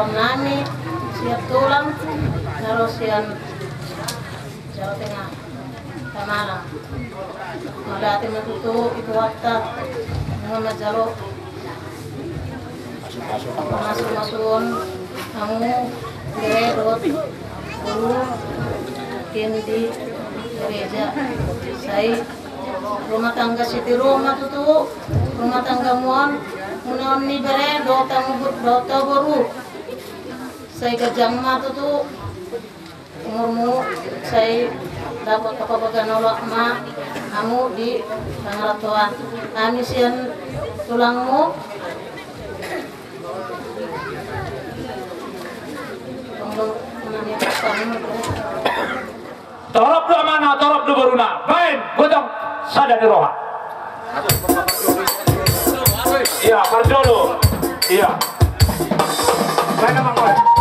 awam nami siap tulang terus yang Jawa Tengah Malang malati matutu ibu wakta Muhammad Jalo masuk-masukin kamu geredot guru di gereja saya rumah tangga Siti Roma tutu rumah tangga muan munaon ni bere dota baru saya kejang mah tutu umurmu saya dapat kepabagan Allah ma kamu di pangaratuan kami sian tulangmu torop do mana torop do baruna bain godong sada di roha iya parjolo iya baik Bang Boy